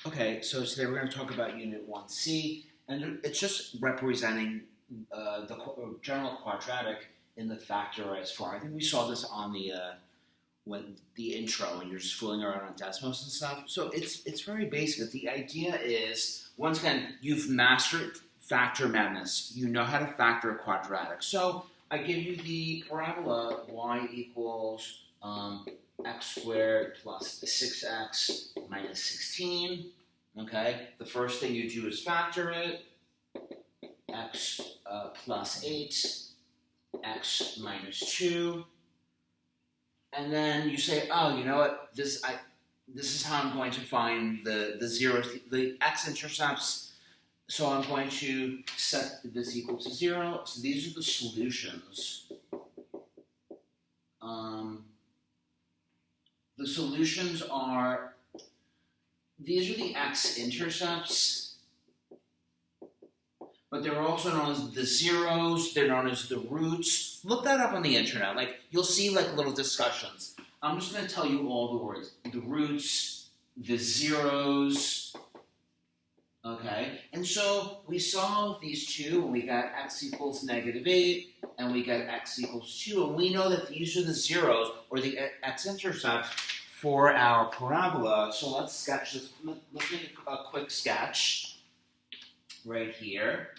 Okay, so today we're going to talk about Unit 1C, and it's just representing the general quadratic in the factorized form. I think we saw this on the intro when you're just fooling around on decimals and stuff. So it's very basic. The idea is, once again, you've mastered factor madness. You know how to factor a quadratic. So I give you the parabola y equals x squared plus 6x minus 16. Okay, the first thing you do is factor it. X plus 8, x minus 2. And then you say, oh, you know what, this is how I'm going to find the zeros, the x-intercepts. So I'm going to set this equal to 0. So these are the solutions. The solutions are, these are the x-intercepts, but they're also known as the zeros, they're known as the roots. Look that up on the internet. Like, you'll see like little discussions. I'm just going to tell you all the words. The roots, the zeros, okay? And so we solve these two, and we got x equals negative 8, and we got x equals 2, and we know that these are the zeros, or the x-intercepts, for our parabola. So let's sketch this. Let's make a quick sketch right here.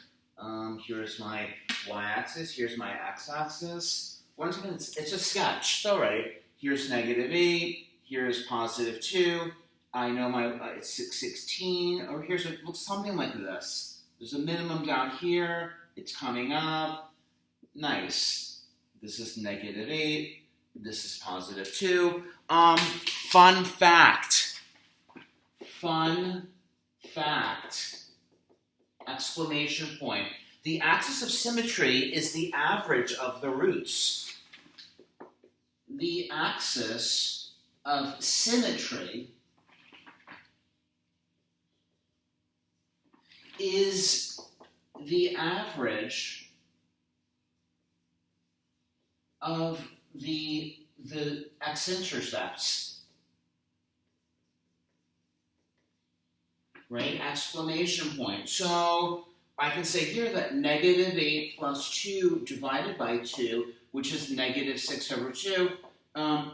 Here's my y-axis, here's my x-axis. Once again, it's a sketch. So, right, here's negative 8, here's positive 2. I know it's 16, or here's it looks something like this. There's a minimum down here, it's coming up. Nice. This is negative 8, this is positive 2. Fun fact. Exclamation point. The axis of symmetry is the average of the roots. The axis of symmetry is the average of the x-intercepts. Right? Exclamation point. So I can say here that negative 8 plus 2 divided by 2, which is negative 6 over 2.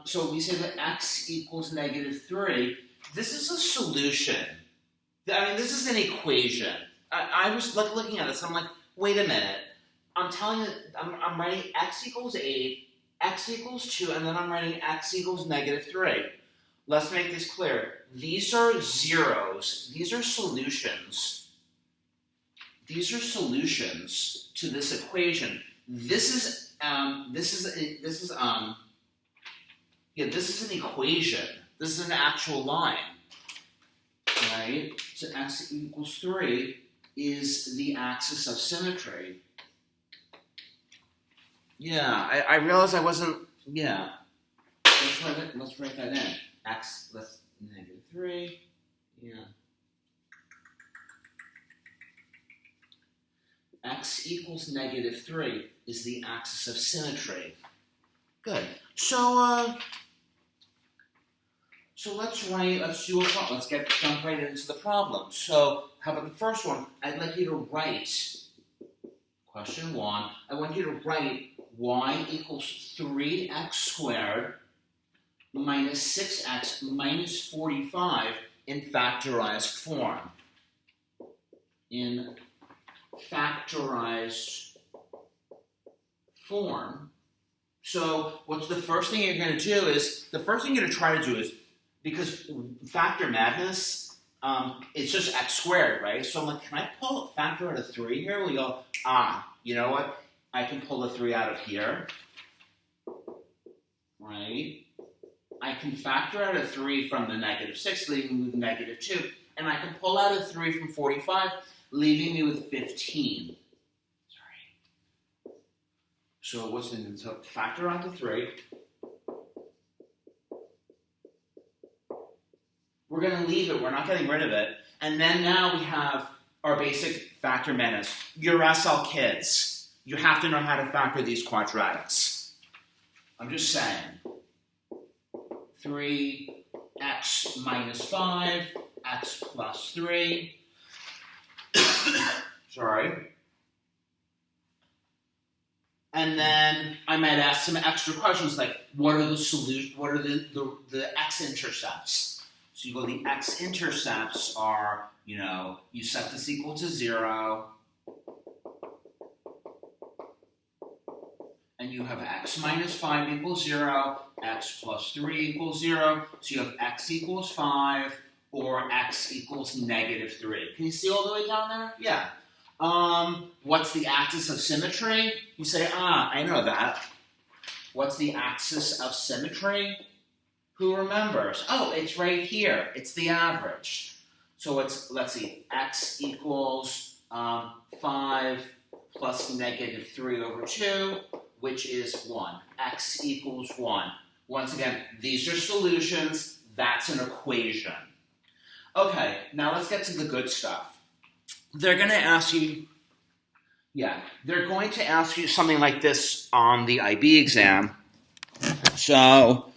So we say that x equals negative 3. This is a solution. I mean, this is an equation. I was looking at this, I'm like, wait a minute. I'm telling you, I'm writing x equals 8, x equals 2, and then I'm writing x equals negative 3. Let's make this clear. These are zeros. These are solutions. These are solutions to this equation. This is an equation. This is an actual line, right? So x equals 3 is the axis of symmetry. Yeah, I realized I wasn't. Yeah, let's write that in. X, let's negative 3. Yeah. X equals negative 3 is the axis of symmetry. Good. So let's do a problem. Let's jump right into the problem. So how about the first one? I'd like you to write, question 1, I want you to write y equals 3x squared minus 6x minus 45 in factorized form. In factorized form. So what's the first thing you're going to do is, try to do is, because factor madness, it's just x squared, right? So I'm like, can I pull a factor out of 3 here? We go, you know what? I can pull a 3 out of here, right? I can factor out a 3 from the negative 6, leaving me with negative 2. And I can pull out a 3 from 45, leaving me with 15. Sorry. So what's the, so factor out the 3. We're going to leave it. We're not getting rid of it. And then now we have our basic factor madness. You're SL kids. You have to know how to factor these quadratics. I'm just saying. 3x minus 5, x plus 3. Sorry. And then I might ask some extra questions like, what are the solutions? What are the x-intercepts? So you go, the x-intercepts are, you set this equal to 0, and you have x minus 5 equals 0, x plus 3 equals 0, so you have x equals 5, or x equals negative 3. Can you see all the way down there? Yeah. What's the axis of symmetry? You say, I know that. What's the axis of symmetry? Who remembers? Oh, it's right here. It's the average. So it's, let's see, x equals 5 plus negative 3 over 2, which is 1. X equals 1. Once again, these are solutions. That's an equation. Okay, now let's get to the good stuff. They're going to ask you, they're going to ask you something like this on the IB exam. So,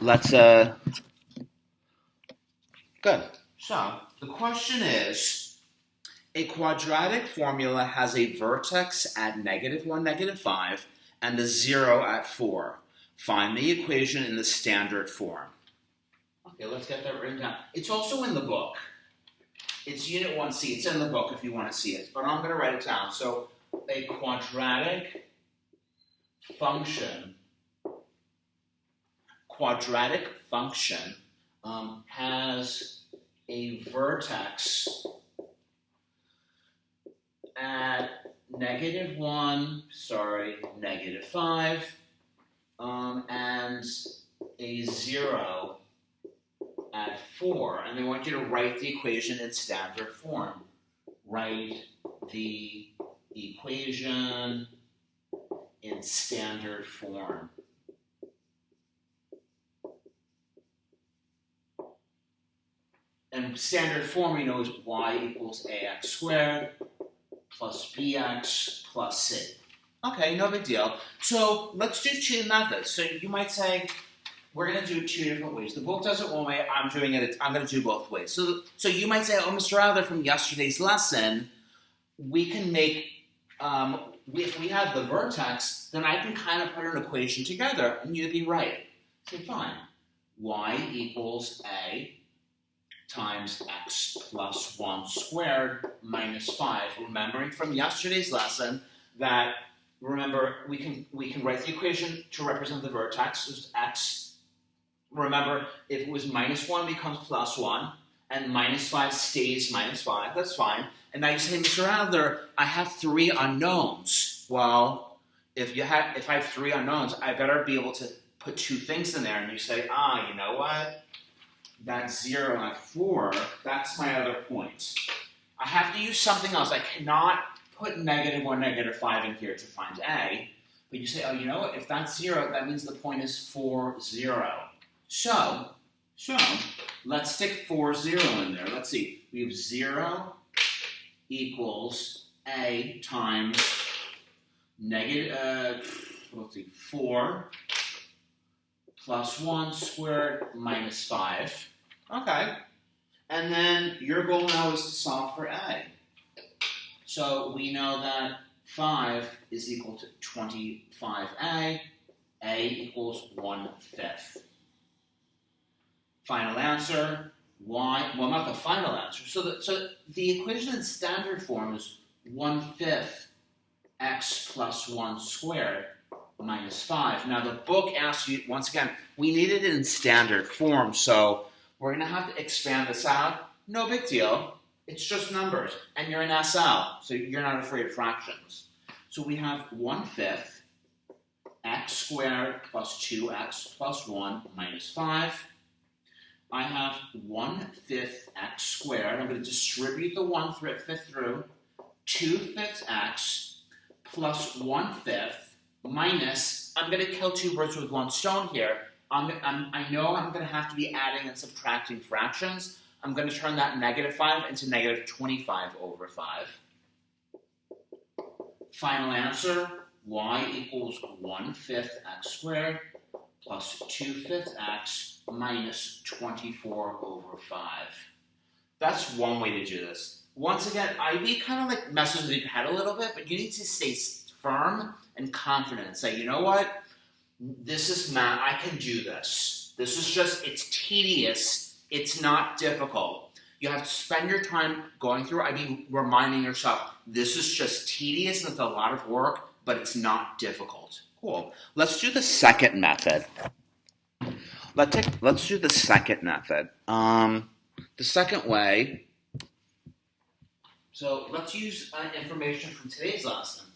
let's, good. So, the question is, a quadratic formula has a vertex at -1, -5, and a 0 at 4. Find the equation in the standard form. Okay, let's get that written down. It's also in the book. It's Unit 1C. It's in the book if you want to see it. But I'm going to write it down. So a quadratic function has a vertex at -1, -5, and a 0 at 4, and they want you to write the equation in standard form. Write the equation in standard form. And standard form, is y equals ax squared plus bx plus c. Okay, no big deal. So let's do two methods. So you might say, we're going to do two different ways. The book does it one way. I'm going to do both ways. So you might say, Mr. Adler, from yesterday's lesson, we can make, if we have the vertex, then I can kind of put an equation together, and you'd be right. Say, fine. Y equals a times x plus 1 squared minus 5. Remembering from yesterday's lesson that, remember, we can write the equation to represent the vertex as x. Remember, if it was -1 becomes +1, and -5 stays -5, that's fine. And now you say, Mr. Adler, I have 3 unknowns. Well, if I have 3 unknowns, I better be able to put 2 things in there. And you say, you know what? That's 0 at 4, that's my other point. I have to use something else. I cannot put -1, -5 in here to find A. But you say, you know what? If that's 0, that means the point is 4, 0. So let's stick 4, 0 in there. Let's see. We have 0 equals A times 4 plus 1 squared minus 5. Okay. And then your goal now is to solve for A. So we know that 5 is equal to 25A. A equals 1/5. Final answer, y, well, not the final answer. So the equation in standard form is 1/5 x plus 1 squared minus 5. Now, the book asks you, once again, we need it in standard form, so we're going to have to expand this out. No big deal. It's just numbers. And you're in SL, so you're not afraid of fractions. So we have 1/5 x squared plus 2x plus 1 minus 5. I have 1/5 x squared. I'm going to distribute the 1/5 through. 2/5 x plus 1/5 minus, I'm going to kill 2 birds with 1 stone here. I know I'm going to have to be adding and subtracting fractions. I'm going to turn that -5 into -25/5. Final answer, y equals 1/5 x squared plus 2/5 x minus 24/5. That's one way to do this. Once again, IB kind of like messes with your head a little bit, but you need to stay firm and confident and say, you know what? This is math. I can do this. This is just, it's tedious. It's not difficult. You have to spend your time going through IB, reminding yourself, this is just tedious and it's a lot of work, but it's not difficult. Cool. Let's do the second method. Let's do the second method. The second way, so let's use information from today's lesson.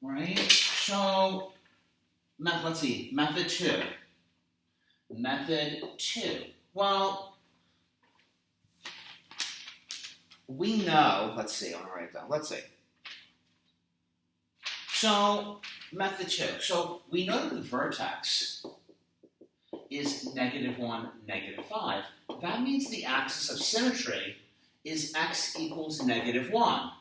Right? So, let's see, method 2. Method 2. Well, we know, let's see, I'm going to write it down. Let's see. So, method 2. So, we know that the vertex is -1, -5. That means the axis of symmetry is x equals -1.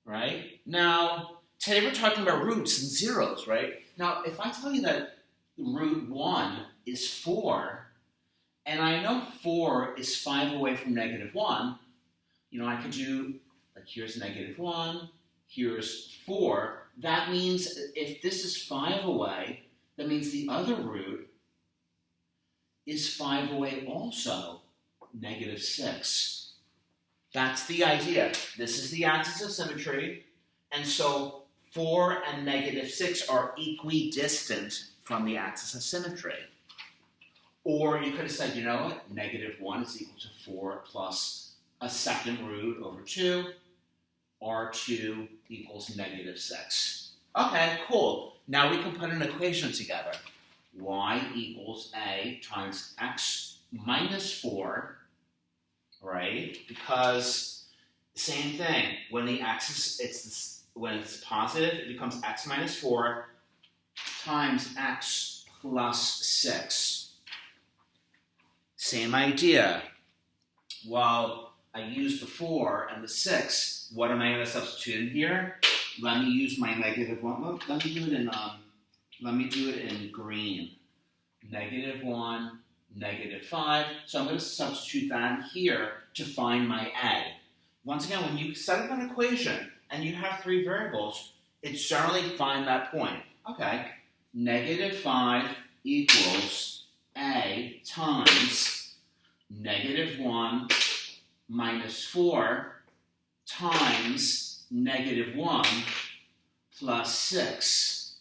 Right? Now, today we're talking about roots and zeros, right? Now, if I tell you that root 1 is 4, and I know 4 is 5 away from -1, you know, I could do, like, here's -1, here's 4. That means if this is 5 away, that means the other root is 5 away also, -6. That's the idea. This is the axis of symmetry, and so 4 and -6 are equidistant from the axis of symmetry. Or you could have said, you know what, -1 is equal to 4 plus a second root over 2. R2 equals -6. Okay, cool. Now we can put an equation together. Y equals A times x minus 4, right? Because same thing. When the axis, when it's positive, it becomes x minus 4 times x plus 6. Same idea. Well, I use the 4 and the 6. What am I going to substitute in here? Let me use my -1. Let me do it in green. -1, -5. So I'm going to substitute that in here to find my A. Once again, when you set up an equation and you have 3 variables, it's generally find that point. Okay, -5 equals A times -1 minus 4 times -1 plus 6.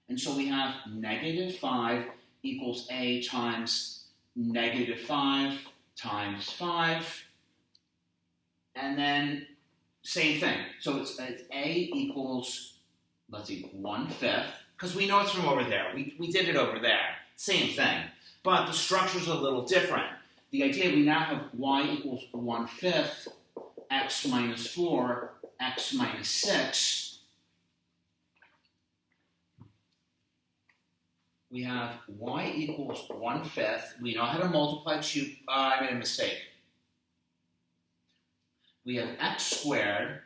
And so we have -5 equals A times -5 times 5. And then same thing. So it's A equals, let's see, 1/5. Because we know it's from over there. We did it over there. Same thing. But the structure's a little different. The idea, we now have Y equals 1/5, X minus 4, X minus 6. We have Y equals 1/5. We know how to multiply 2. I made a mistake. We have x squared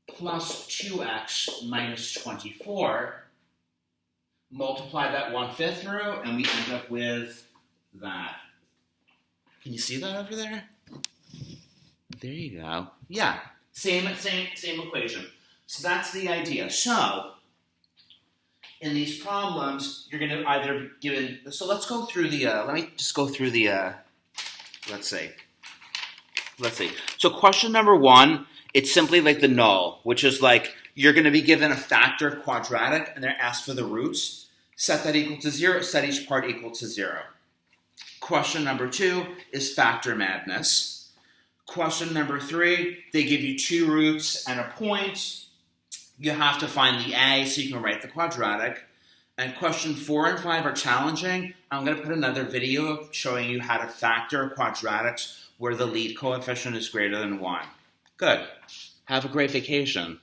plus 2x minus 24. Multiply that 1/5 through, and we end up with that. Can you see that over there? There you go. Yeah, same equation. So that's the idea. So in these problems, you're going to either give it. So let's go through the. Let me just go through the. Let's see. So question number 1, it's simply like the null, which is like you're going to be given a factor quadratic, and they're asked for the roots. Set that equal to 0. Set each part equal to 0. Question number 2 is factor madness. Question number 3, they give you 2 roots and a point. You have to find the A so you can write the quadratic. And question 4 and 5 are challenging. I'm going to put another video showing you how to factor quadratics where the lead coefficient is greater than 1. Good. Have a great vacation.